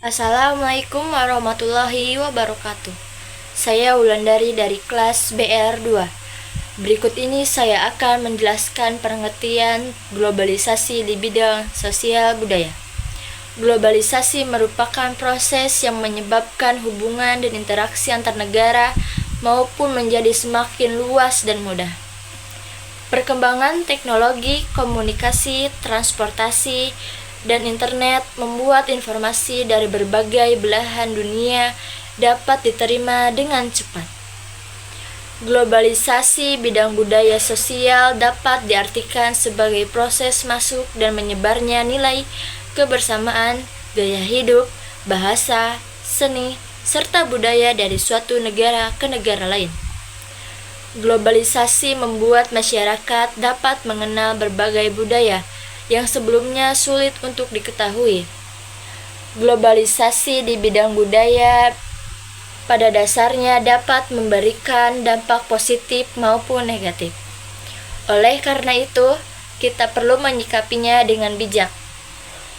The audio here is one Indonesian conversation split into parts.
Assalamualaikum warahmatullahi wabarakatuh. Saya Wulandari dari kelas BR2. Berikut ini saya akan menjelaskan pengertian globalisasi di bidang sosial budaya. Globalisasi merupakan proses yang menyebabkan hubungan dan interaksi antar negara maupun menjadi semakin luas dan mudah. Perkembangan teknologi, komunikasi, transportasi, dan internet membuat informasi dari berbagai belahan dunia dapat diterima dengan cepat. Globalisasi bidang budaya sosial dapat diartikan sebagai proses masuk dan menyebarnya nilai kebersamaan, gaya hidup, bahasa, seni, serta budaya dari suatu negara ke negara lain. Globalisasi membuat masyarakat dapat mengenal berbagai budaya yang sebelumnya sulit untuk diketahui. Globalisasi di bidang budaya pada dasarnya dapat memberikan dampak positif maupun negatif. Oleh karena itu, kita perlu menyikapinya dengan bijak,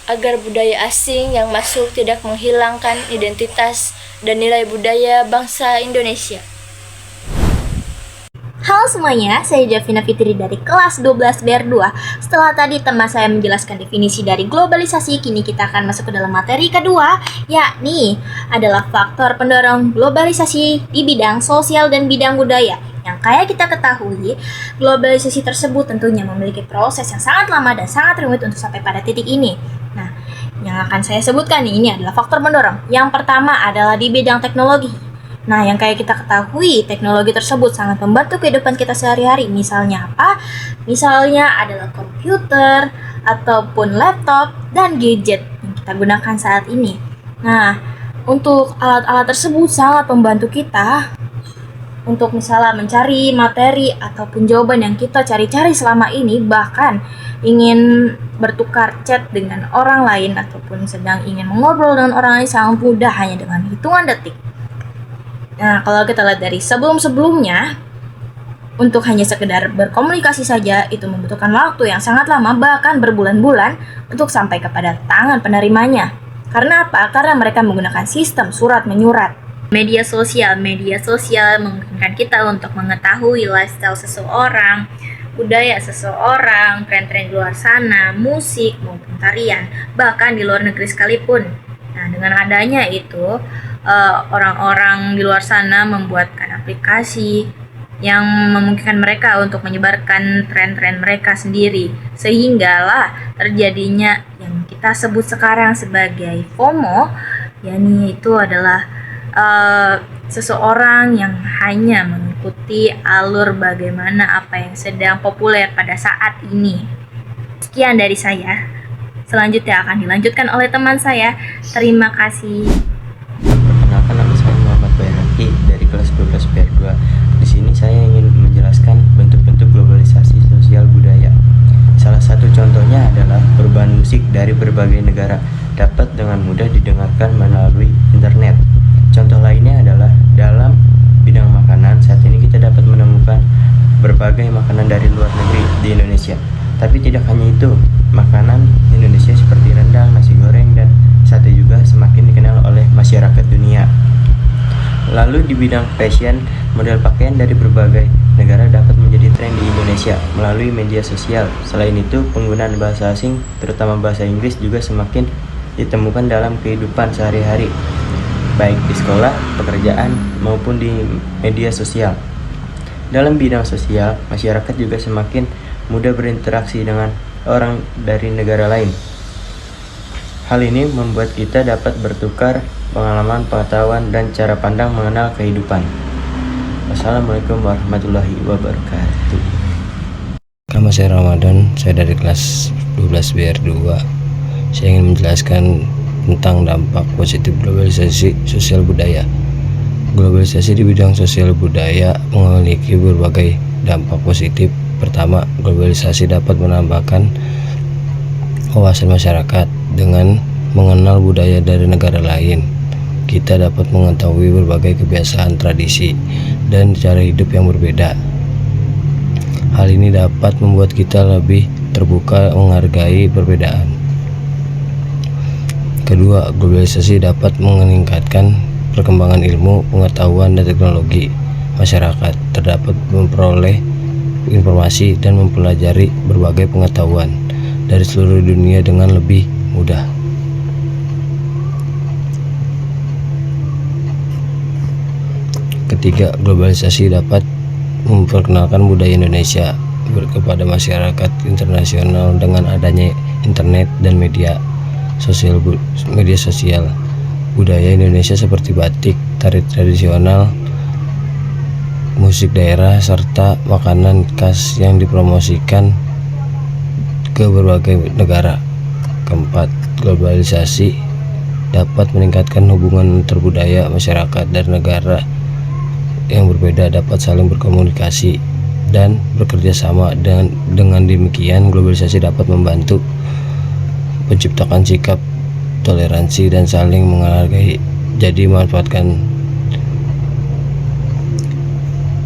agar budaya asing yang masuk tidak menghilangkan identitas dan nilai budaya bangsa Indonesia. Halo semuanya, saya Javina Fitri dari kelas 12 BR2. Setelah tadi teman saya menjelaskan definisi dari globalisasi, kini kita akan masuk ke dalam materi kedua, yakni adalah faktor pendorong globalisasi di bidang sosial dan bidang budaya. Yang kayak kita ketahui, globalisasi tersebut tentunya memiliki proses yang sangat lama dan sangat rumit untuk sampai pada titik ini. Nah, yang akan saya sebutkan ini adalah faktor pendorong. Yang pertama adalah di bidang teknologi. Nah, yang kayak kita ketahui, teknologi tersebut sangat membantu kehidupan kita sehari-hari. Misalnya apa? Misalnya adalah komputer, ataupun laptop, dan gadget yang kita gunakan saat ini. Nah, untuk alat-alat tersebut sangat membantu kita untuk misalnya mencari materi ataupun jawaban yang kita cari-cari selama ini, bahkan ingin bertukar chat dengan orang lain ataupun sedang ingin mengobrol dengan orang lain sangat mudah hanya dengan hitungan detik. Nah, kalau kita lihat dari sebelum-sebelumnya, untuk hanya sekedar berkomunikasi saja, itu membutuhkan waktu yang sangat lama, bahkan berbulan-bulan, untuk sampai kepada tangan penerimanya. Karena apa? Karena mereka menggunakan sistem surat menyurat. Media sosial memungkinkan kita untuk mengetahui lifestyle seseorang, budaya seseorang, tren-tren di luar sana, musik maupun tarian, bahkan di luar negeri sekalipun. Nah, dengan adanya itu, orang-orang di luar sana membuatkan aplikasi yang memungkinkan mereka untuk menyebarkan tren-tren mereka sendiri, sehinggalah terjadinya yang kita sebut sekarang sebagai FOMO, yakni itu adalah seseorang yang hanya mengikuti alur bagaimana apa yang sedang populer pada saat ini. Sekian dari saya. Selanjutnya akan dilanjutkan oleh teman saya. Terima kasih. Perkenalkan, nama saya Muhammad Bayhaqi dari kelas 12 BR2. Di sini saya ingin menjelaskan bentuk-bentuk globalisasi sosial budaya. Salah satu contohnya adalah perubahan musik dari berbagai negara dapat dengan mudah didengarkan melalui internet. Contoh lainnya adalah dalam bidang makanan. Saat ini kita dapat menemukan berbagai makanan dari luar negeri di Indonesia. Tapi tidak hanya itu, makanan Indonesia seperti rendang, nasi goreng, dan sate juga semakin dikenal oleh masyarakat dunia. Lalu di bidang fashion, model pakaian dari berbagai negara dapat menjadi tren di Indonesia melalui media sosial. Selain itu, penggunaan bahasa asing, terutama bahasa Inggris, juga semakin ditemukan dalam kehidupan sehari-hari, baik di sekolah, pekerjaan, maupun di media sosial. Dalam bidang sosial, masyarakat juga semakin mudah berinteraksi dengan orang dari negara lain. Hal ini membuat kita dapat bertukar pengalaman, pengetahuan, dan cara pandang mengenal kehidupan. Wassalamualaikum warahmatullahi wabarakatuh. Nama saya Ramadan, saya dari kelas 12 BR2. Saya ingin menjelaskan tentang dampak positif globalisasi sosial budaya. Globalisasi di bidang sosial budaya memiliki berbagai dampak positif. Pertama, globalisasi dapat menambahkan wawasan masyarakat. Dengan mengenal budaya dari negara lain, kita dapat mengetahui berbagai kebiasaan, tradisi, dan cara hidup yang berbeda. Hal ini dapat membuat kita lebih terbuka menghargai perbedaan. Kedua, globalisasi dapat meningkatkan perkembangan ilmu, pengetahuan, dan teknologi. Masyarakat terdapat memperoleh informasi dan mempelajari berbagai pengetahuan dari seluruh dunia dengan lebih mudah. Ketiga, globalisasi dapat memperkenalkan budaya Indonesia kepada masyarakat internasional dengan adanya internet dan media sosial. Budaya Indonesia seperti batik, tari tradisional, musik daerah, serta makanan khas yang dipromosikan ke berbagai negara. Keempat, globalisasi dapat meningkatkan hubungan antar-budaya. Masyarakat dari negara yang berbeda dapat saling berkomunikasi dan bekerja sama. Dengan demikian, globalisasi dapat membantu menciptakan sikap toleransi dan saling menghargai. Jadi manfaatkan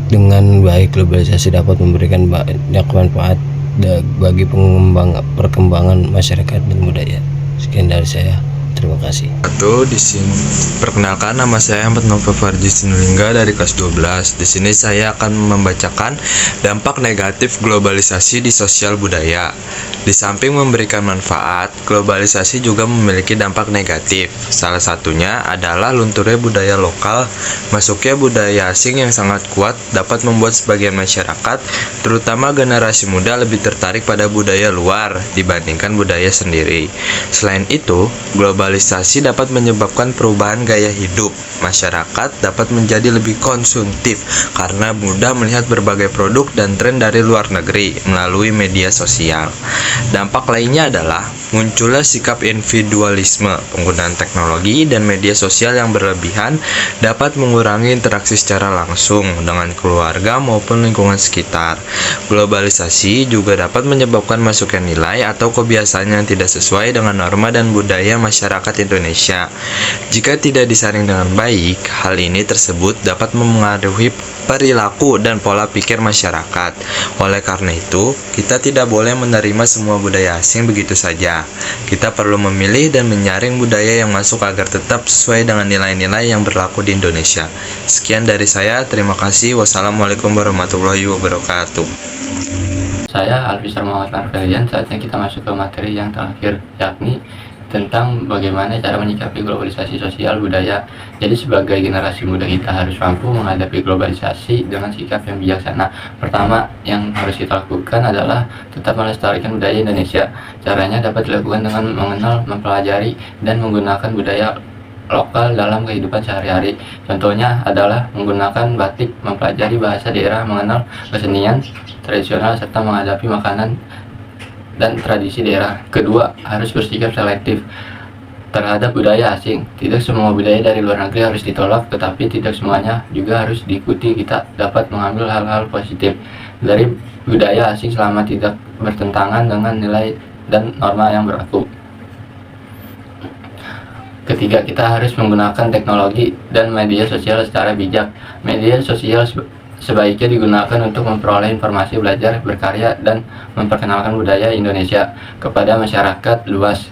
dengan baik, globalisasi dapat memberikan banyak manfaat bagi perkembangan masyarakat dan budaya. Sekian dari saya. Terima kasih. Di sini perkenalkan, nama saya Ahmad Nova Farji Sinulinga dari kelas 12. Di sini saya akan membacakan dampak negatif globalisasi di sosial budaya. Di samping memberikan manfaat, globalisasi juga memiliki dampak negatif. Salah satunya adalah lunturnya budaya lokal. Masuknya budaya asing yang sangat kuat dapat membuat sebagian masyarakat, terutama generasi muda, lebih tertarik pada budaya luar dibandingkan budaya sendiri. Selain itu, globalisasi dapat menyebabkan perubahan gaya hidup. Masyarakat dapat menjadi lebih konsumtif karena mudah melihat berbagai produk dan tren dari luar negeri melalui media sosial. Dampak lainnya adalah munculnya sikap individualisme. Penggunaan teknologi dan media sosial yang berlebihan dapat mengurangi interaksi secara langsung dengan keluarga maupun lingkungan sekitar. Globalisasi juga dapat menyebabkan masuknya nilai atau kebiasaan yang tidak sesuai dengan norma dan budaya masyarakat Indonesia. Jika tidak disaring dengan baik, hal ini tersebut dapat memengaruhi perilaku dan pola pikir masyarakat. Oleh karena itu, kita tidak boleh menerima semua budaya asing begitu saja. Kita perlu memilih dan menyaring budaya yang masuk agar tetap sesuai dengan nilai-nilai yang berlaku di Indonesia. Sekian dari saya, terima kasih. Wassalamualaikum warahmatullahi wabarakatuh. Saya Alfisar Muhammad Marvelian. Saatnya kita masuk ke materi yang terakhir, yakni tentang bagaimana cara menyikapi globalisasi sosial budaya. Jadi sebagai generasi muda kita harus mampu menghadapi globalisasi dengan sikap yang bijaksana. Pertama yang harus kita lakukan adalah tetap melestarikan budaya Indonesia. Caranya dapat dilakukan dengan mengenal, mempelajari, dan menggunakan budaya lokal dalam kehidupan sehari-hari. Contohnya adalah menggunakan batik, mempelajari bahasa daerah, mengenal kesenian tradisional, serta menghadapi makanan dan tradisi daerah. Kedua, harus bersikap selektif terhadap budaya asing. Tidak semua budaya dari luar negeri harus ditolak, tetapi tidak semuanya juga harus diikuti. Kita dapat mengambil hal-hal positif dari budaya asing selama tidak bertentangan dengan nilai dan norma yang berlaku. Ketiga, kita harus menggunakan teknologi dan media sosial secara bijak. Media sosial sebaiknya digunakan untuk memperoleh informasi, belajar, berkarya, dan memperkenalkan budaya Indonesia kepada masyarakat luas.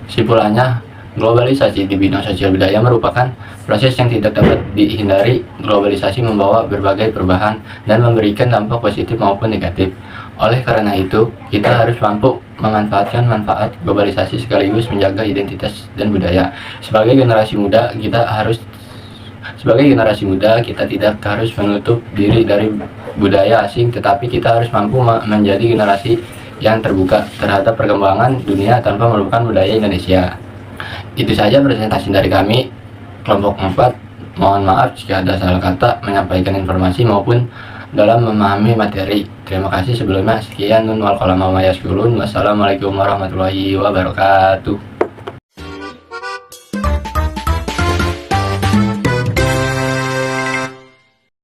Simpulannya, globalisasi di bidang sosial budaya merupakan proses yang tidak dapat dihindari. Globalisasi membawa berbagai perubahan dan memberikan dampak positif maupun negatif. Oleh karena itu, kita harus mampu memanfaatkan manfaat globalisasi sekaligus menjaga identitas dan budaya. Sebagai generasi muda, kita tidak harus menutup diri dari budaya asing, tetapi kita harus mampu menjadi generasi yang terbuka terhadap perkembangan dunia tanpa melupakan budaya Indonesia. Itu saja presentasi dari kami, kelompok 4. Mohon maaf jika ada salah kata menyampaikan informasi maupun dalam memahami materi. Terima kasih sebelumnya. Sekian, nun wal qalam wa ma yaskurun. Wassalamualaikum warahmatullahi wabarakatuh.